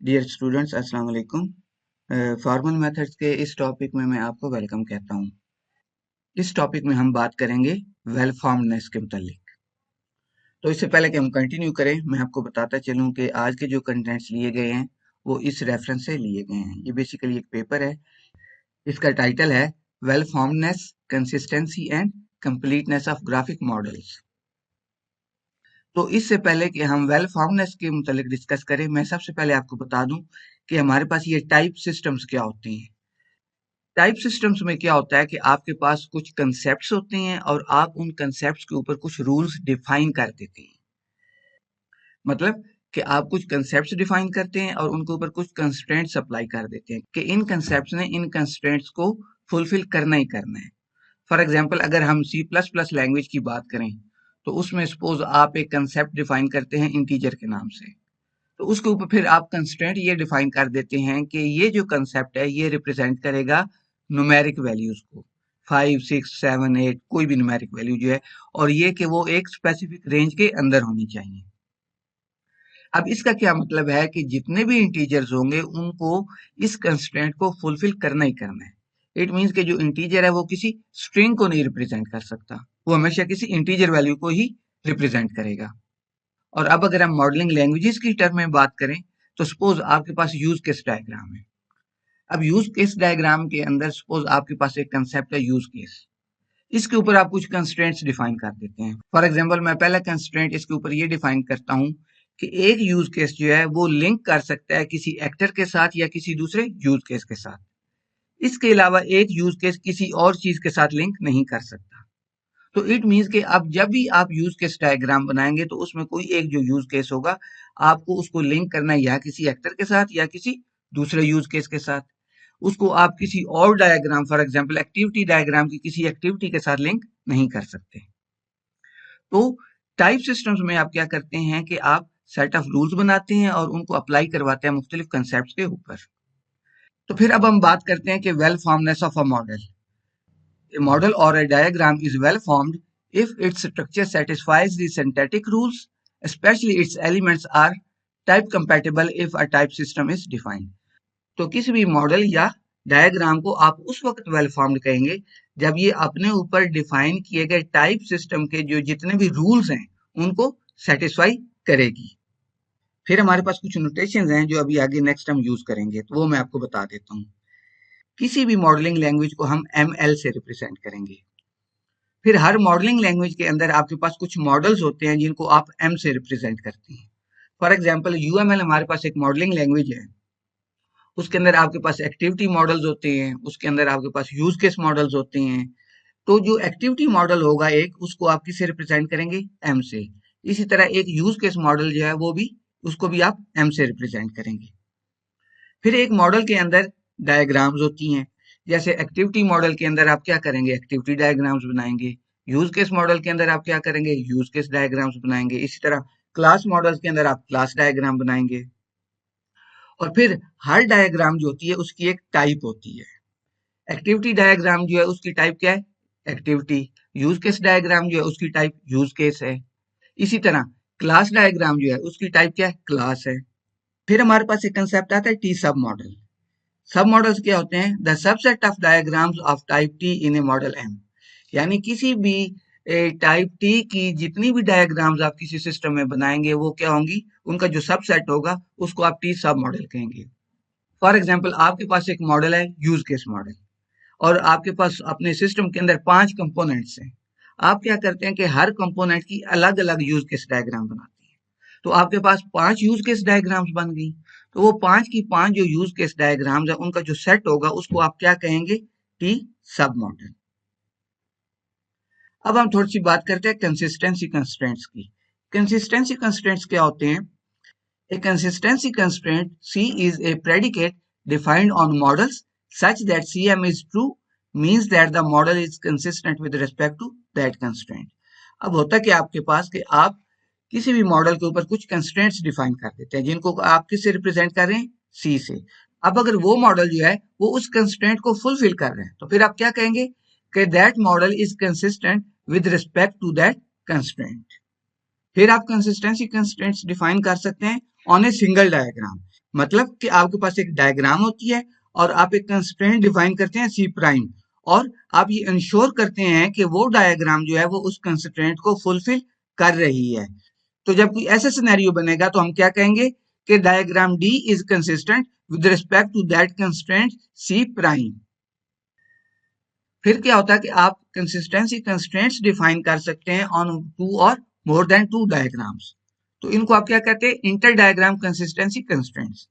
Dear students अस्सलाम वालेकुम। Formal methods के इस टॉपिक में मैं आपको वेलकम कहता हूँ। इस टॉपिक में हम बात करेंगे वेल फॉर्मडनेस के मुतालिक। तो इससे पहले कि हम कंटिन्यू करें, मैं आपको बताता चलूँ कि आज के जो कंटेंट्स लिए गए हैं वो इस रेफरेंस से लिए गए हैं। ये बेसिकली एक पेपर है। इसका टाइटल है well formedness, consistency and completeness of graphic models. तो इससे पहले कि हम वेल फॉर्मडनेस के मुतालिक डिस्कस करें, मैं सबसे पहले आपको बता दूं कि हमारे पास ये टाइप सिस्टम्स क्या होती हैं। टाइप सिस्टम्स में क्या होता है कि आपके पास कुछ कंसेप्ट्स होते हैं और आप उन कंसेप्ट्स के ऊपर कुछ रूल्स डिफाइन कर देते हैं। मतलब कि आप कुछ कंसेप्ट्स डिफाइन करते हैं और उनके ऊपर कुछ कंस्ट्रेंट्स अप्लाई कर देते हैं कि इन कंसेप्ट्स ने इन कंस्ट्रेंट्स को फुलफिल करना ही करना है। फॉर एग्जाम्पल, अगर हम सी प्लस प्लस लैंग्वेज की बात करें तो उसमें सपोज आप एक कंसेप्ट डिफाइन करते हैं इंटीजर के नाम से। तो उसके ऊपर फिर आप कंस्ट्रेंट ये डिफाइन कर देते हैं कि ये जो कंसेप्ट है ये रिप्रेजेंट करेगा न्यूमेरिक वैल्यूज को, 5, 6, 7, 8 कोई भी न्यूमेरिक वैल्यू जो है, और ये कि वो एक स्पेसिफिक रेंज के अंदर होनी चाहिए। अब इसका क्या मतलब है कि जितने भी इंटीजर्स होंगे उनको इस कंस्ट्रेंट को फुलफिल करना ही करना है। इट मीन्स कि जो इंटीजर है वो किसी स्ट्रिंग को नहीं रिप्रेजेंट कर सकता, वो हमेशा किसी इंटीजर वैल्यू को ही रिप्रेजेंट करेगा। और अब अगर हम मॉडलिंग लैंग्वेजेस की टर्म में बात करें तो सपोज आपके पास यूज केस डायग्राम है। अब यूज केस डायग्राम के अंदर सपोज आपके पास एक कंसेप्ट है यूज केस। इसके ऊपर आप कुछ कंस्ट्रेंट्स डिफाइन कर देते हैं। फॉर एग्जांपल, मैं पहला कंस्ट्रेंट इसके ऊपर ये डिफाइन करता हूं कि एक यूज केस जो है वो लिंक कर सकता है किसी एक्टर के साथ या किसी दूसरे यूज केस के साथ। इसके अलावा एक यूज केस किसी और चीज के साथ लिंक नहीं कर सकता। तो इट मीन्स कि अब जब भी आप यूज केस डायग्राम बनाएंगे तो उसमें कोई एक जो यूज केस होगा आपको उसको लिंक करना है या किसी एक्टर के साथ या किसी दूसरे यूज केस के साथ। उसको आप किसी और diagram, for example activity diagram की किसी एक्टिविटी के साथ लिंक नहीं कर सकते। तो टाइप सिस्टम्स में आप क्या करते हैं कि आप सेट ऑफ रूल्स बनाते हैं और उनको अप्लाई करवाते हैं मुख्तलिफ कंसेप्ट के ऊपर। तो फिर अब हम बात करते हैं कि well फॉर्मनेस of a model. A model or a diagram is well formed if its structure satisfies the syntactic rules, especially its elements are type compatible if a type system is defined. तो किसी भी model या diagram को आप उस वक्त well formed कहेंगे जब ये अपने ऊपर डिफाइन किए गए टाइप सिस्टम के जो जितने भी रूल्स हैं उनको सेटिस्फाई करेगी। फिर हमारे पास कुछ नोटेशंस हैं जो अभी आगे नेक्स्ट हम यूज करेंगे, तो वो मैं आपको बता देता हूँ। किसी भी मॉडलिंग लैंग्वेज को हम ML से रिप्रेजेंट करेंगे। फिर हर मॉडलिंग लैंग्वेज के अंदर आपके पास कुछ मॉडल्स होते हैं जिनको आप M से रिप्रेजेंट करते हैं। फॉर एग्जाम्पल, UML हमारे पास एक मॉडलिंग लैंग्वेज है। उसके अंदर आपके पास एक्टिविटी मॉडल्स होते हैं, उसके अंदर आपके पास यूज केस मॉडल्स होते हैं। तो जो एक्टिविटी मॉडल होगा एक, उसको आप किससे रिप्रेजेंट करेंगे? M से। इसी तरह एक यूज केस मॉडल जो है वो भी, उसको भी आप M से रिप्रेजेंट करेंगे। फिर एक मॉडल के अंदर डायग्राम्स होती हैं। जैसे एक्टिविटी मॉडल के अंदर आप क्या करेंगे? एक्टिविटी डायग्राम्स बनाएंगे। यूज केस मॉडल के अंदर आप क्या करेंगे? यूज केस डायग्राम्स बनाएंगे। इसी तरह क्लास मॉडल्स के अंदर आप क्लास डायग्राम बनाएंगे। और फिर हर डायग्राम जो होती है उसकी एक टाइप होती है। एक्टिविटी डायग्राम जो है उसकी टाइप क्या है? एक्टिविटी। यूज केस डायग्राम जो है उसकी टाइप यूज केस है। इसी तरह क्लास डायग्राम जो है उसकी टाइप क्या है? क्लास है। फिर हमारे पास एक कंसेप्ट आता है टी सब मॉडल। सब मॉडल्स क्या होते हैं? The subset of diagrams of type T in a model M. यानी किसी भी टाइप टी की जितनी भी डायग्राम्स आप किसी सिस्टम में बनाएंगे वो क्या होंगी? उनका जो सबसेट होगा उसको आप टी सब मॉडल कहेंगे। फॉर एग्जाम्पल, आपके पास एक मॉडल है यूज केस मॉडल, और आपके पास अपने सिस्टम के अंदर 5 कंपोनेंट्स हैं। आप क्या करते हैं कि हर कंपोनेंट की अलग अलग यूज केस डायग्राम बनाते हैं। तो आपके पास 5 यूज केस डायग्राम्स बन गई। तो वो 5 की 5 जो यूज केस डायग्राम्स है उनका जो सेट होगा उसको आप क्या कहेंगे? टी सब मॉडल। अब हम थोड़ी सी बात करते हैं कंसिस्टेंसी कंस्ट्रेंट्स की। कंसिस्टेंसी कंस्ट्रेंट्स क्या होते हैं? A consistency constraint C is a predicate defined on models such that CM is true means that the model is consistent with respect to that constraint. अब होता क्या आपके पास कि आप किसी भी मॉडल के ऊपर कुछ कंस्ट्रेंट्स डिफाइन कर देते हैं जिनको आप किससे रिप्रेजेंट कर रहे हैं? सी से। अब अगर वो मॉडल जो है वो उस कंस्ट्रेंट को फुलफिल कर रहे हैं तो फिर आप क्या कहेंगे कि that model is consistent with respect to that constraint. फिर आप कंसिस्टेंसी कंस्ट्रेंट्स डिफाइन कर सकते हैं ऑन ए सिंगल डायग्राम। मतलब कि आपके पास एक डायग्राम होती है और आप एक कंस्ट्रेंट डिफाइन करते हैं सी प्राइम, और आप ये इंश्योर करते हैं कि वो डायग्राम जो है वो उस कंस्ट्रेंट को फुलफिल कर रही है। तो जब कोई ऐसा सिनेरियो बनेगा तो हम क्या कहेंगे कि diagram D is consistent with respect to that constraint C prime. फिर क्या होता है कि आप कंसिस्टेंसी कंस्ट्रेंट्स डिफाइन कर सकते हैं ऑन टू और मोर देन टू डायग्राम्स। तो इनको आप क्या कहते हैं, inter diagram consistency constraints.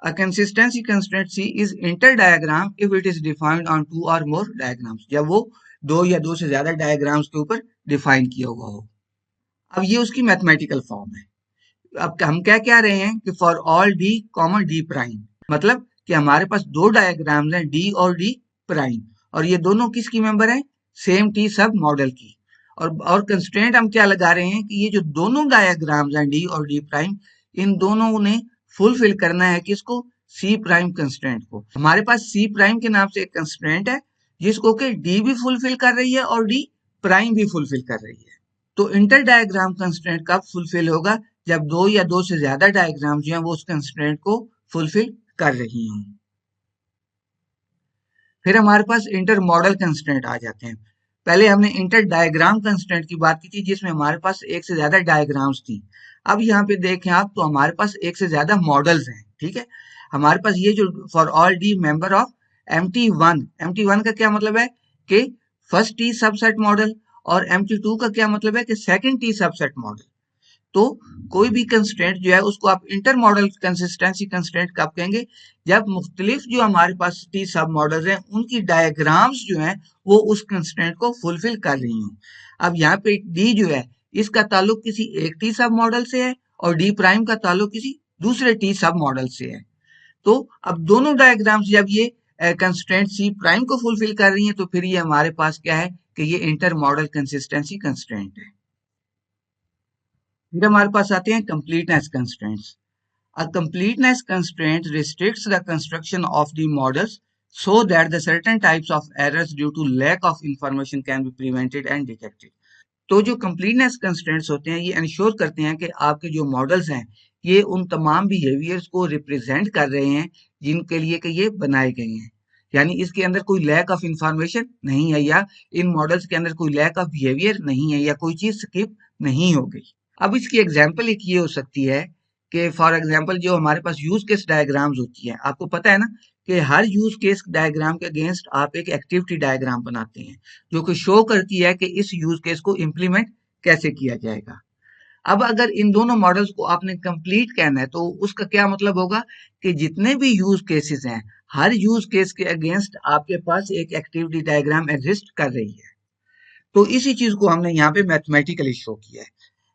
A consistency constraint C is inter diagram if it is defined on two or more diagrams, जब वो दो या दो से ज्यादा डायग्राम्स के ऊपर डिफाइन किया हुआ हो। अब ये उसकी मैथमेटिकल फॉर्म है। अब हम क्या कह रहे हैं कि for all D common D prime, मतलब कि हमारे पास दो डायग्राम्स हैं डी और डी प्राइम, और ये दोनों किसकी मेंबर हैं, सेम टी सब मॉडल की। और कंस्ट्रेंट हम क्या लगा रहे हैं कि ये जो दोनों डायग्राम्स हैं डी और डी प्राइम, इन दोनों ने फुलफिल करना है किसको, सी प्राइम कंस्ट्रेंट को। हमारे पास सी प्राइम के नाम से एक कंस्ट्रेंट है जिसको कि डी भी फुलफिल कर रही है और डी प्राइम भी फुलफिल कर रही है। तो इंटर डायग्राम कंस्ट्रेंट कब फुलफिल होगा, जब दो या दो से ज्यादा डायग्राम जो है वो उस कंस्ट्रेंट को फुलफिल कर रही हों। फिर हमारे पास इंटर मॉडल कंस्ट्रेंट आ जाते हैं। पहले हमने इंटर डायग्राम कंस्ट्रेंट की बात की थी जिसमें हमारे पास एक से ज्यादा डायग्राम्स थी। अब यहाँ पे देखें आप तो हमारे पास एक से ज्यादा मॉडल्स हैं, ठीक है। हमारे पास ये जो for all D member of MT1 का क्या मतलब है कि फर्स्ट टी सबसेट मॉडल, और MT2 का क्या मतलब है कि सेकंड टी सबसेट मॉडल। तो कोई भी कंस्ट्रेंट जो है उसको आप इंटर मॉडल कंसिस्टेंसी कंस्ट्रेंट कब कहेंगे, जब मुख्तलिफ जो हमारे पास टी सब मॉडल्स हैं उनकी डायग्राम्स जो हैं वो उस कंस्ट्रेंट को फुलफिल कर रही हूँ। अब यहाँ पे डी जो है इसका ताल्लुक किसी एक टी सब मॉडल से है और डी प्राइम का ताल्लुक किसी दूसरे टी सब मॉडल से है। तो अब दोनों डायग्राम्स जब ये कंस्ट्रेंट सी प्राइम को फुलफिल कर रही हैं तो फिर ये हमारे पास क्या है कि ये इंटर मॉडल कंसिस्टेंसी कंस्ट्रेंट है। फिर हमारे पास आते हैं completeness constraints. A completeness constraint restricts the construction of the models so that the certain types of errors due to lack of information can be prevented and detected. तो जो completeness constraints होते हैं ये इंश्योर करते हैं कि आपके जो मॉडल्स हैं ये उन तमाम बिहेवियर्स को रिप्रेजेंट कर रहे हैं जिनके लिए कि ये बनाए गए हैं। यानी इसके अंदर कोई लैक ऑफ इंफॉर्मेशन नहीं है, या इन मॉडल्स के अंदर कोई लैक ऑफ बिहेवियर नहीं है, या कोई चीज स्किप नहीं हो गई। अब इसकी एग्जाम्पल एक ये हो सकती है कि फॉर एग्जाम्पल जो हमारे पास यूज केस डायग्राम्स होती है, आपको पता है ना कि हर यूज केस डायग्राम के अगेंस्ट आप एक एक्टिविटी डायग्राम बनाते हैं जो कि शो करती है कि इस यूज केस को इम्प्लीमेंट कैसे किया जाएगा। अब अगर इन दोनों मॉडल्स को आपने कंप्लीट कहना है तो उसका क्या मतलब होगा कि जितने भी यूज केसेस हैं हर यूज केस के अगेंस्ट आपके पास एक एक्टिविटी डायग्राम एग्जिस्ट कर रही है। तो इसी चीज को हमने यहाँ पे मैथमेटिकली शो किया है।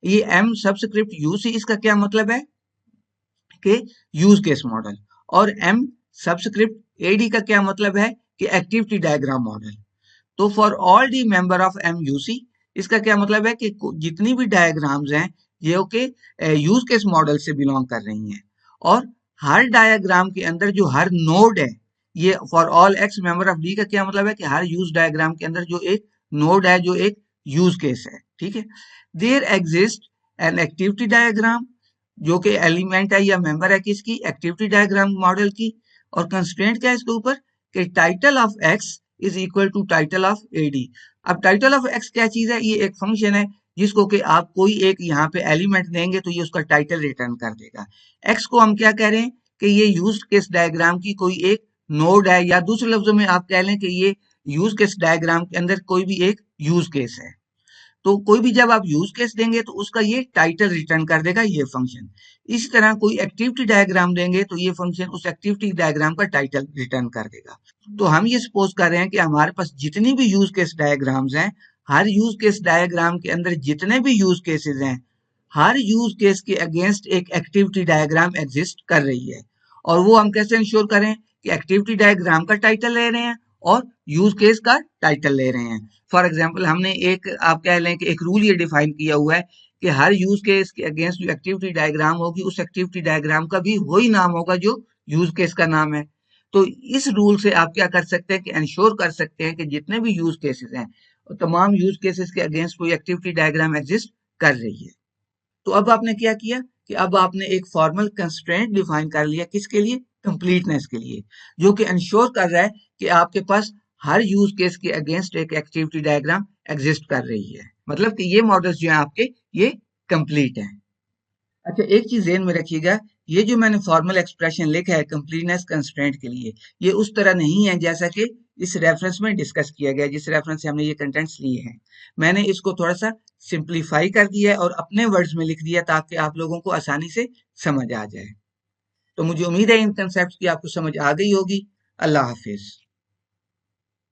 ये एम सबस्क्रिप्ट यूसी इसका क्या मतलब है कि यूज केस मॉडल, और एम सबस्क्रिप्ट एडी का क्या मतलब है कि एक्टिविटी डायग्राम मॉडल। तो for all D member of M UC इसका क्या मतलब है कि जितनी भी डायग्राम्स हैं ये ओके यूज केस मॉडल से बिलोंग कर रही हैं, और हर डायग्राम के अंदर जो हर नोड है, ये for all x member of D का क्या मतलब है कि हर यूज डायग्राम के अंदर जो एक नोड है जो एक यूज केस है, ठीक है। There exist an activity diagram जो कि एलिमेंट है या मेंबर है किसकी, एक्टिविटी डायग्राम मॉडल की। और कंस्ट्रेंट क्या है इसके ऊपर कि title of X is equal to title of AD. अब टाइटल ऑफ एक्स क्या चीज है, ये एक फंक्शन है जिसको कि आप कोई एक यहाँ पे एलिमेंट देंगे तो ये उसका टाइटल रिटर्न कर देगा। एक्स को हम क्या कह रहे हैं कि ये यूज केस डायग्राम की कोई एक नोड है, या दूसरे लफ्जों में आप कह लें कि ये यूज केस डायग्राम के अंदर कोई भी एक यूज केस है। तो कोई भी जब आप यूज केस देंगे तो उसका ये टाइटल रिटर्न कर देगा ये फंक्शन। इसी तरह कोई एक्टिविटी डायग्राम देंगे तो ये फंक्शन उस एक्टिविटी डायग्राम का टाइटल रिटर्न कर देगा। तो हम ये सपोज कर रहे हैं कि हमारे पास जितनी भी यूज केस डायग्राम्स हैं, हर यूज केस डायग्राम के अंदर जितने भी यूज केसेस हैं, हर यूज केस के अगेंस्ट एक एक्टिविटी डायग्राम एग्जिस्ट कर रही है। और वो हम कैसे इंश्योर करें कि एक्टिविटी डायग्राम का टाइटल ले रहे हैं और यूज केस का टाइटल ले रहे हैं। फॉर एग्जाम्पल हमने एक आप कह लें कि एक रूल ये डिफाइन किया हुआ है कि हर यूज केस के अगेंस्ट जो एक्टिविटी डायग्राम होगी उस एक्टिविटी डायग्राम का भी वही नाम होगा जो यूज केस का नाम है। तो इस रूल से आप क्या कर सकते हैं कि इंश्योर कर सकते हैं कि जितने भी यूज केसेस हैं तमाम यूज केसेस के अगेंस्ट कोई एक्टिविटी डायग्राम एग्जिस्ट कर रही है। तो अब आपने क्या किया कि अब आपने एक फॉर्मल कंस्ट्रेंट डिफाइन कर लिया, किसके लिए? कंप्लीटनेस के लिए, जो कि इंश्योर कर रहा है कि आपके पास हर यूज केस के अगेंस्ट एक एक्टिविटी डायग्राम एग्जिस्ट कर रही है, मतलब कि ये मॉडल्स जो है आपके ये कंप्लीट हैं। अच्छा, एक चीज ध्यान में रखिएगा, ये जो मैंने फॉर्मल एक्सप्रेशन लिखा है कंप्लीटनेस कंस्ट्रेंट के लिए, ये उस तरह नहीं है जैसा कि इस रेफरेंस में डिस्कस किया गया, जिस रेफरेंस से हमने ये कंटेंट्स लिए हैं। मैंने इसको थोड़ा सा सिंप्लीफाई कर दिया है और अपने वर्ड्स में लिख दिया ताकि आप लोगों को आसानी से समझ आ जाए। तो मुझे उम्मीद है इन कंसेप्ट की आपको समझ आ गई होगी। अल्लाह हाफिज।